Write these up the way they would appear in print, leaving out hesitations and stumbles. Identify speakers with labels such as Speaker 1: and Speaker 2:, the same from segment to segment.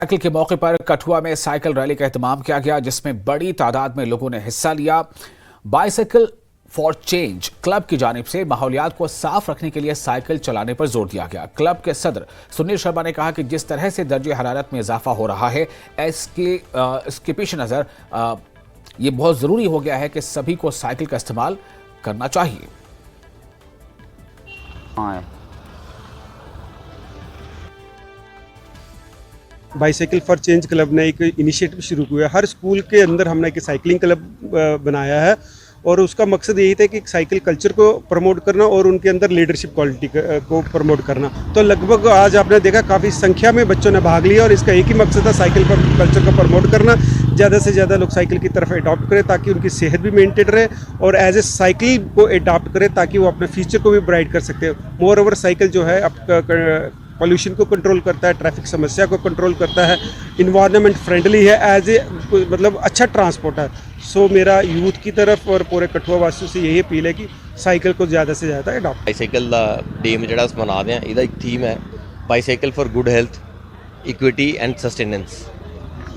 Speaker 1: Cycle के मौके पर कठुआ में साइकिल रैली का एहतमाम किया गया, जिसमें बड़ी तादाद में लोगों ने हिस्सा लिया। बाइसाइकिल फॉर चेंज क्लब की जानिब से माहौलियात को साफ रखने के लिए साइकिल चलाने पर जोर दिया गया। क्लब के सदर सुनील शर्मा ने कहा कि जिस तरह से दर्जे हरारत में इजाफा हो रहा है, इसके पेश नज़र ये बहुत ज़रूरी हो गया है कि सभी को साइकिल का इस्तेमाल करना चाहिए।
Speaker 2: बाईसाइकिल फॉर चेंज क्लब ने एक इनिशिएटिव शुरू किया है। हर स्कूल के अंदर हमने एक साइकिलिंग क्लब बनाया है और उसका मकसद यही था कि साइकिल कल्चर को प्रमोट करना और उनके अंदर लीडरशिप क्वालिटी को प्रमोट करना। तो लगभग आज आपने देखा काफ़ी संख्या में बच्चों ने भाग लिया और इसका एक ही मकसद था साइकिल कल्चर को प्रमोट करना। ज़्यादा से ज़्यादा लोग साइकिल की तरफ अडॉप्ट करें ताकि उनकी सेहत भी मेंटेन रहे और एज ए साइकिल को अडॉप्ट करें ताकि वो अपने फ्यूचर को भी ब्राइट कर सकते हो। मोर ओवर साइकिल जो है आपका पॉल्यूशन को कंट्रोल करता है, ट्रैफिक समस्या को कंट्रोल करता है, इन्वायरमेंट फ्रेंडली है, एज ए मतलब अच्छा ट्रांसपोर्ट है। सो मेरा यूथ की तरफ और पूरे कठुआ वासियों से यही अपील है कि साइकिल को ज़्यादा से ज़्यादा अडॉप्ट।
Speaker 3: बाईसाइकिल का डे ਜਿਹੜਾ ਮਨਾਦੇ ਆ ਇਹਦਾ ਇੱਕ ਥੀਮ ਹੈ bicycle for good health equity and sustenance.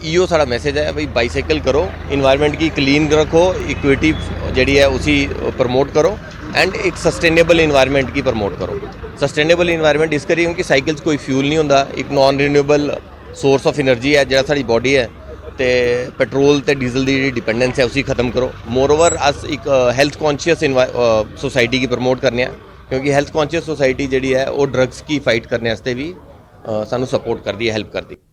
Speaker 3: इो सारा मैसेज है भाई बाईसाइकिल करो, इन्वायरमेंट की क्लीन रखो, इक्विटी जी है उसी प्रमोट करो एंड एक सस्टेनेबल इन्वायरमेंट की प्रमोट करो। सस्टेनेबल इन्वायरमेंट इस करिए क्योंकि साइकिल कोई फ्यूल नहीं होंदा, एक non renewable source of energy है जो साड़ी बॉडी है, तो पेट्रोल तो डीजल की डिपेंडेंस है उसी खत्म करो। मोर ओवर अस एक हैल्थ कॉन्शियस सोसाइटी की प्रमोट करने क्योंकि हैल्थ कॉन्शियस सोसाइटी जी है वो ड्रग्स की फाइट करने भी सानू सपोर्ट करती है, हेल्प करती है।